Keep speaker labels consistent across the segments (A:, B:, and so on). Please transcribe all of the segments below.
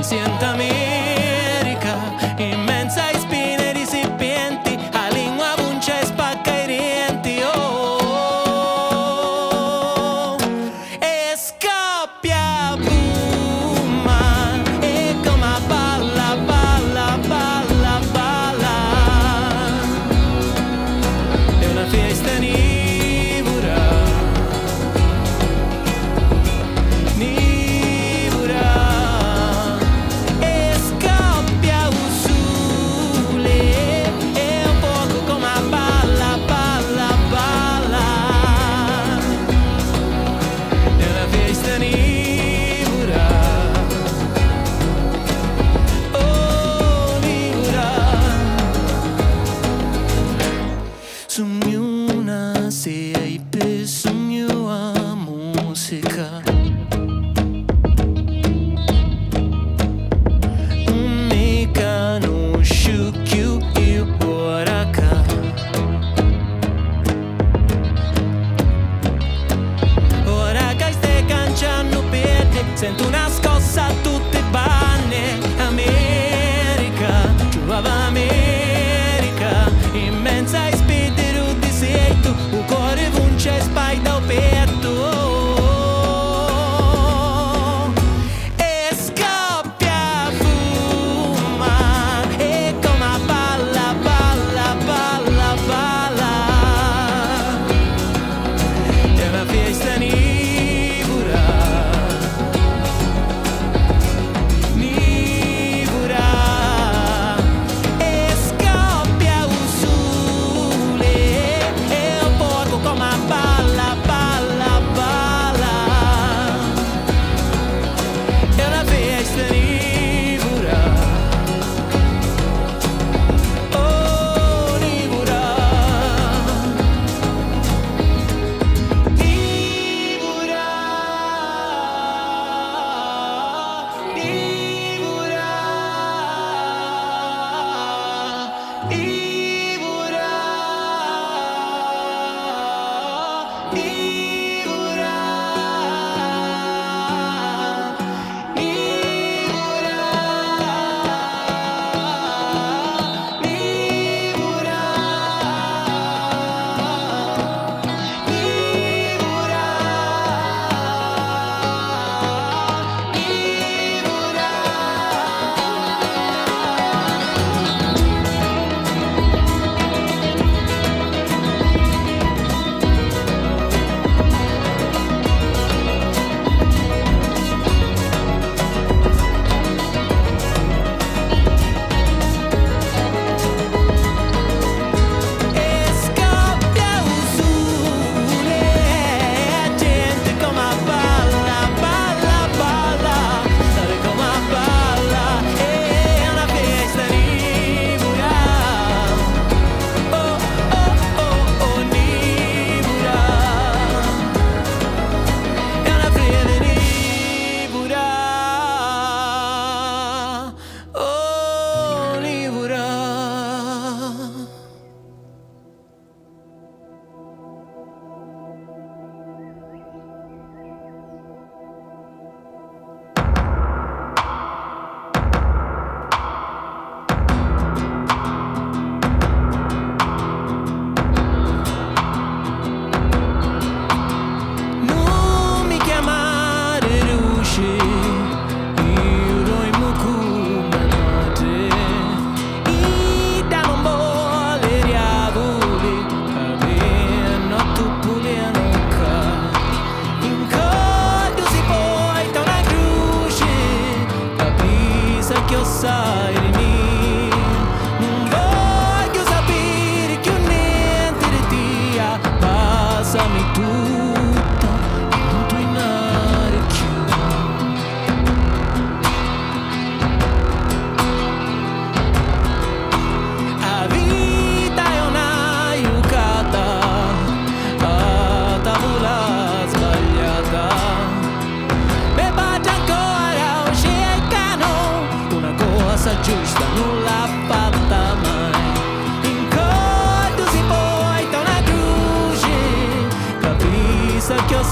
A: Sienta America, immensa e spine di serpenti, a lingua punce e spacca i denti, oh, e scoppia bruma, e come balla, balla, balla, balla, è una festa nivora, nivora. Sento una scossa a tutte banne, America, giovava America, immensa e spedero di setto, un cuore punce e spaida o petto, e scoppia fuma, e come balla, balla, balla, balla, è una festa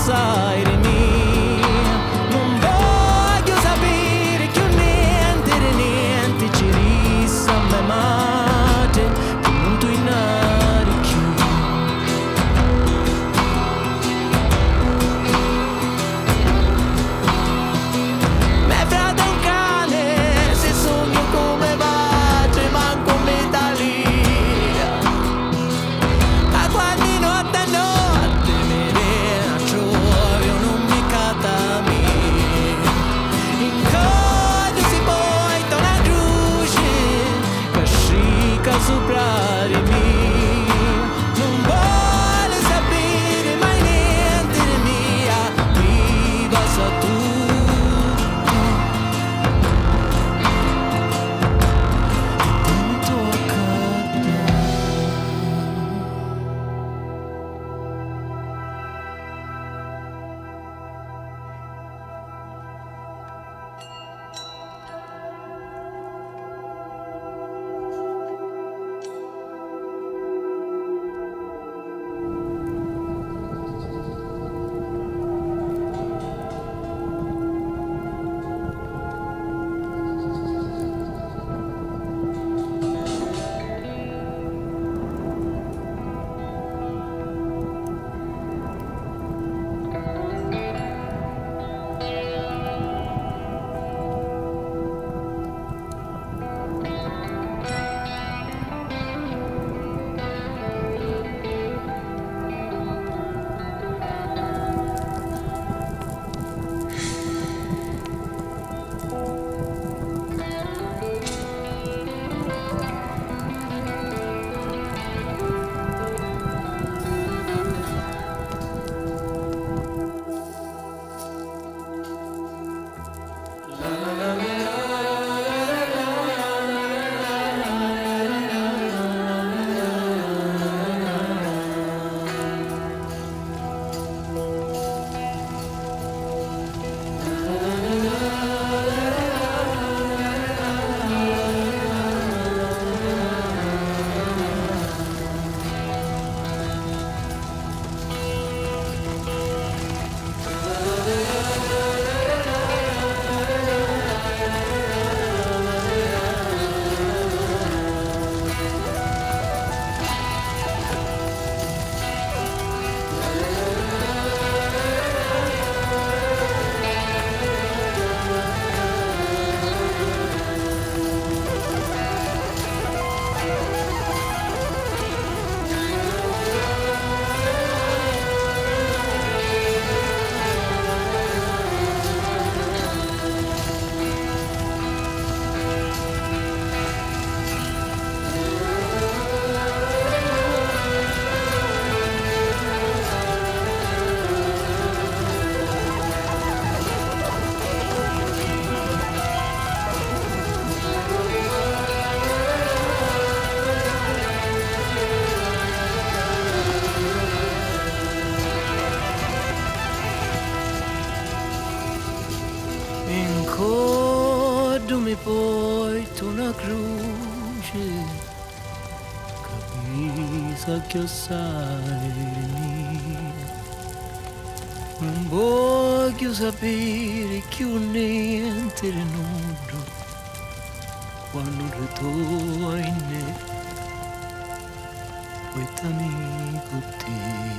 B: sai di me, non voglio sapere più niente
A: mi porta una croce, capisa che sai mio. Non voglio sapere più niente di nudo quando ritorno in me, questa amico Dio.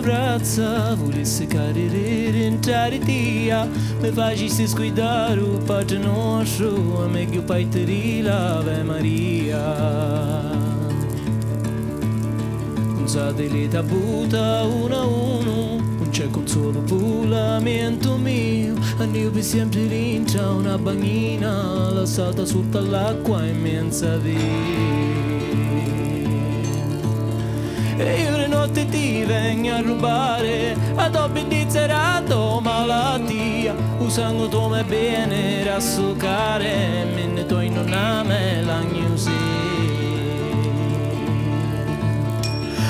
A: Braccia, volesse cadere in tia, mi facessi sguidare un padre nostro, a me che paiteri l'Ave Maria. Un satellite butta uno a uno, non c'è consolo per lamento mio, andiamo per sempre rincia una bagnina, lasciata sotto l'acqua immensa via. E io le notte ti vengo a rubare, ad obbedizzerato malattia, usando come bene rassucare, me ne to in una melagnosi.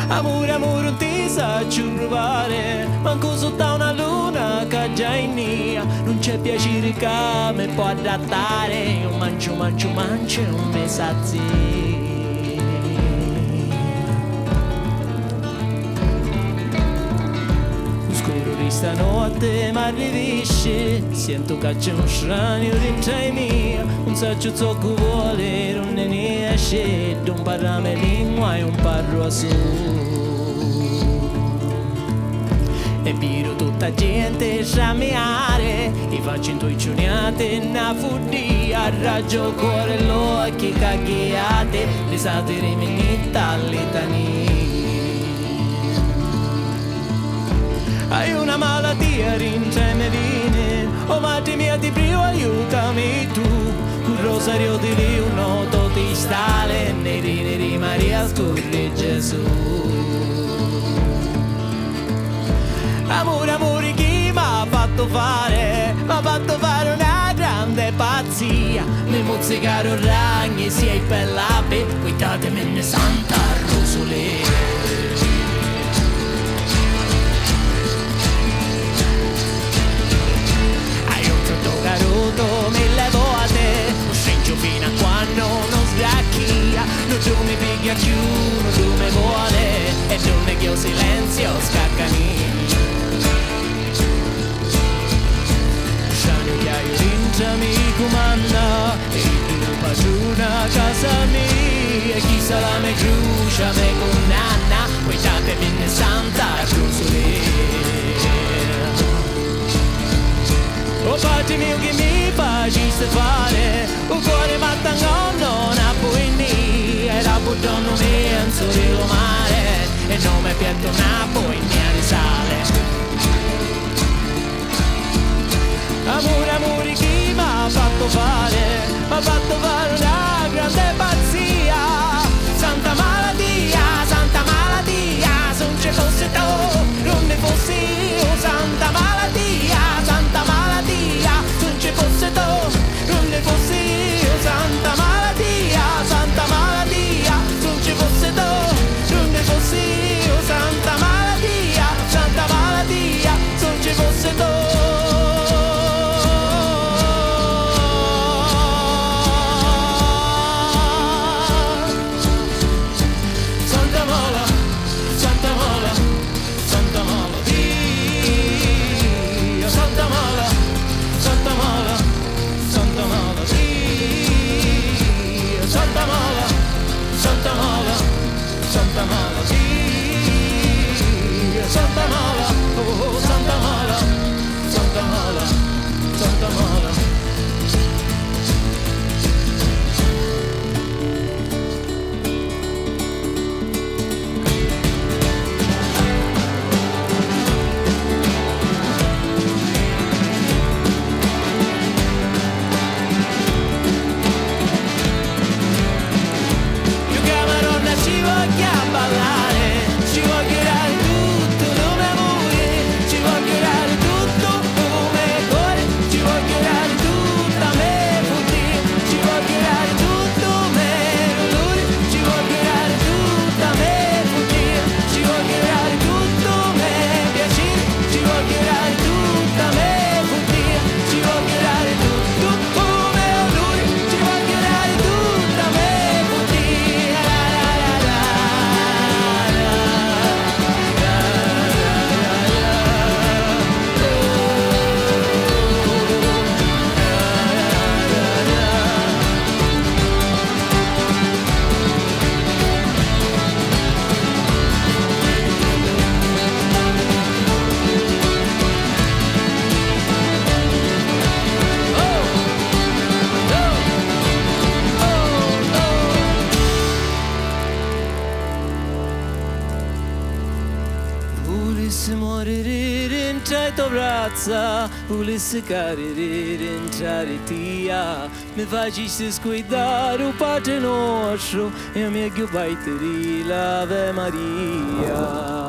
A: Amore, amore, non ti saccio rubare, manco sotto una luna che già in nia, non c'è piacere che mi può adattare, io mangio, non mi sazi. Stanotte mi arrivisce, sento che c'è uno strano dentro di me, un saggio zocco vuole, non ne esce, un parlame lingua e un parlo a su. E piro tutta gente sciameare, e faccio intuizioniate una furia, raggio cuore l'occhi caghiate, le satire minita litanie. Hai una malattia, rince me viene, oh madre mia ti prego aiutami tu, un rosario di lì, un noto ti stale, neri Maria scorre Gesù. Amore, amore chi m'ha fatto fare una grande pazzia, mi mozzicaro ragni sia i pellape, guidatemi Santa Rosolea. Mille volte lo stringo fino a quando non sgracchia, non tu mi piglia più, non tu mi vuole e non mi chiedo silenzio scaccami. Sciano che io rincia mi comanda e tu padrona casa mia, e chi sarà me crucia me condanna, guidatemi Santa Rosolea. Oh Padre mio che mi faciste fare, un cuore mattango non ha poi ni, e la buttano menzo di lo mare, e non mi piatto una poi mia risale. Amore, amore chi m'ha fatto fare una grande pazzia, santa maladia, se non ci fosse tu, non ne fossi io, santa maladia, se non ci fosse tu, non ne fossi io, santa maladia, se non ci fosse tu, non ne fossi io, santa maladia, se non ci fosse tu. Santa Mala, oh Santa Mala, Santa Mala, Santa Mala. volessi morire in tra tua braccia, volessi carire in tra tia, mi facessi sguidare un Padre nostro e mi chiubaiteri l'Ave Maria.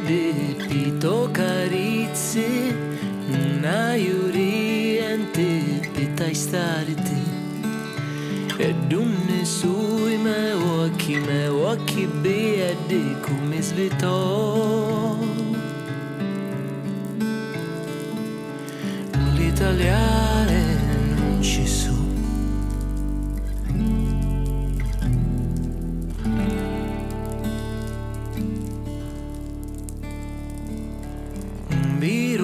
A: Depito carezze, non hai oriente per te stare te. E donne sui miei occhi bede come svetò. L'italiane non ci sono.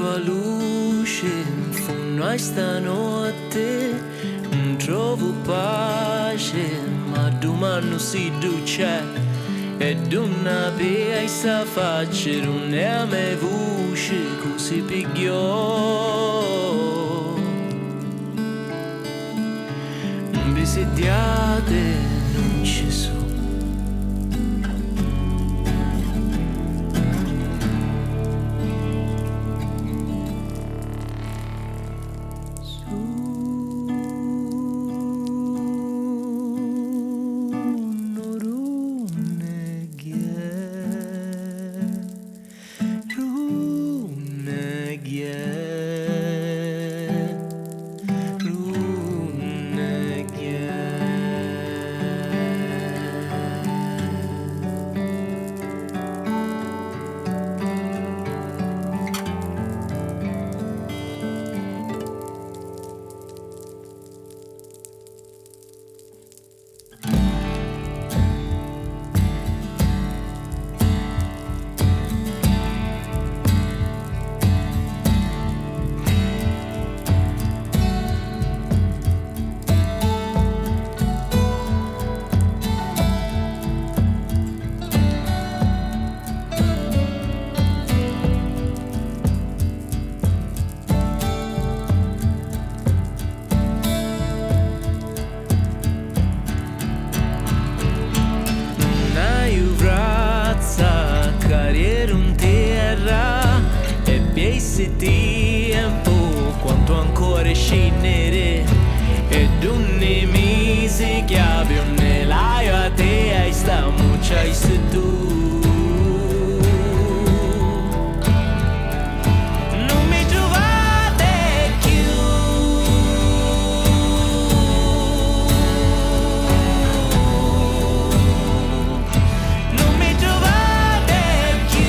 A: A luce in fondo a stanotte non trovo pace ma domani si duce e donna per sta faccia non è a me voce così pigliò bisediate non ci sono. Tempo quanto ancora scendere e dunne misi chiave nell'aio a te e sta muccia e tu non mi trovate più non mi trovate più.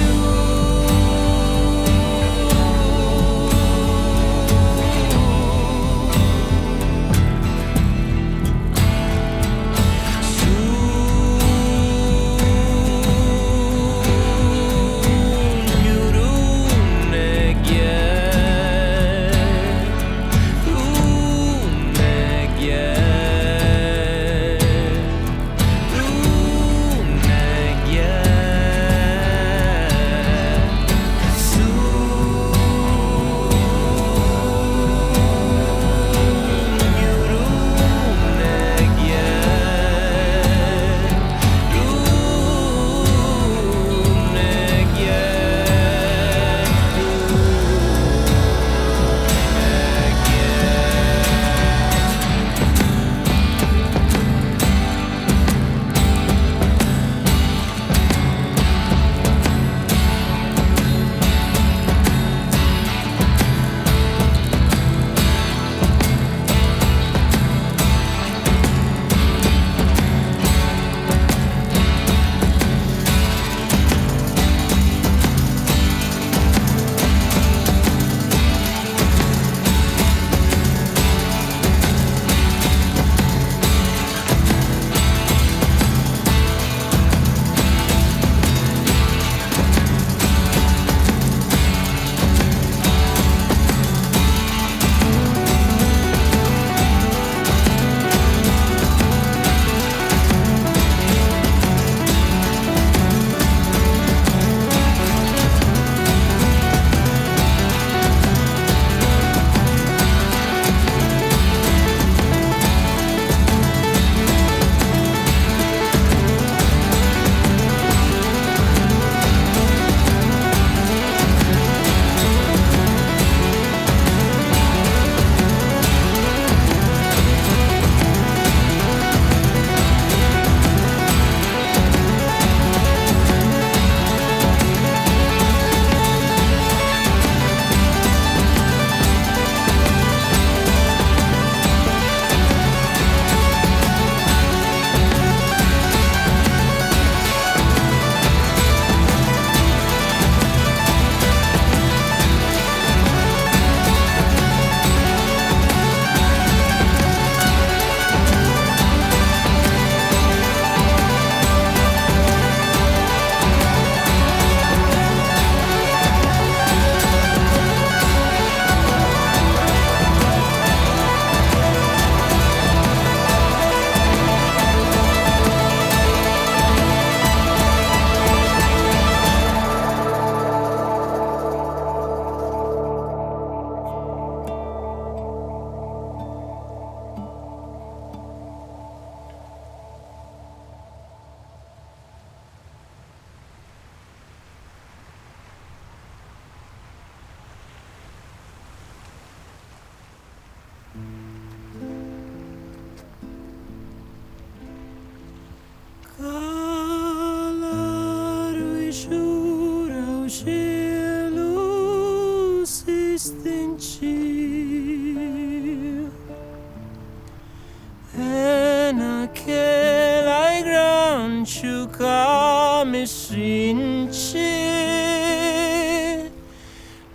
A: ciuca mi sinci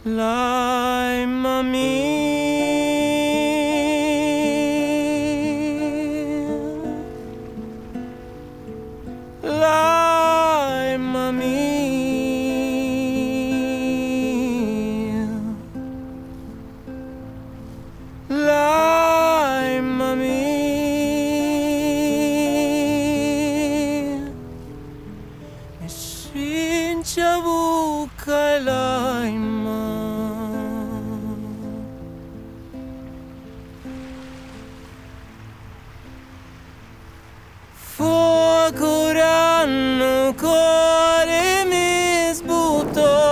A: lai mami lai mami lai mami mi sinci buca lai fuoco ranno cuore mi sbuttò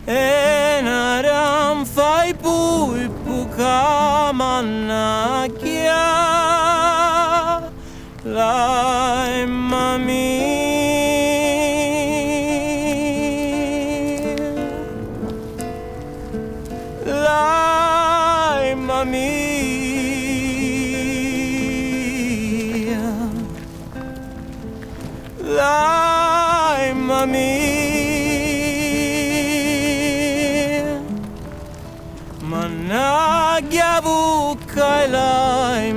A: e una ram fai pui puca mannaggia la mami la mami lai mami mannaggia bucca e lai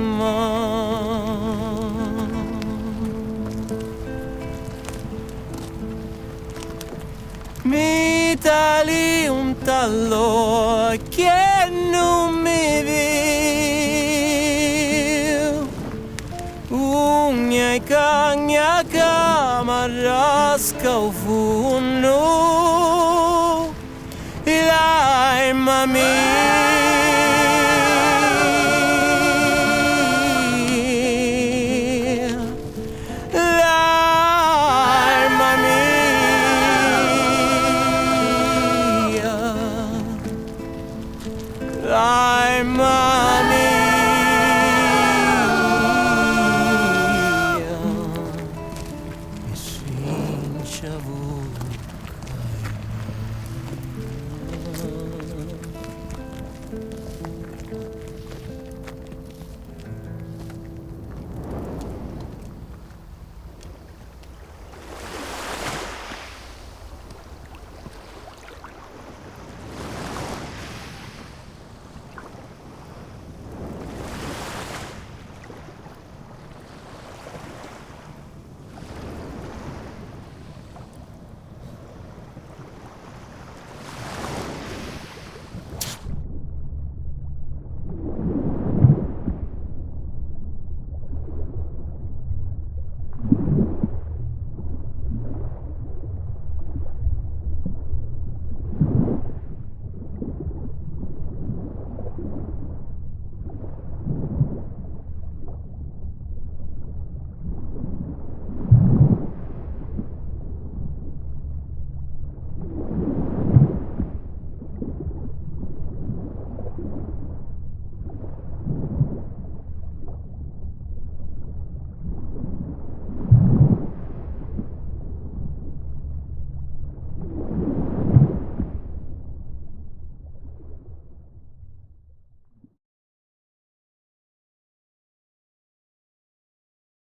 A: mi tali un tallo che non mi viu Ugna e cagna camarasca o funno Lai mami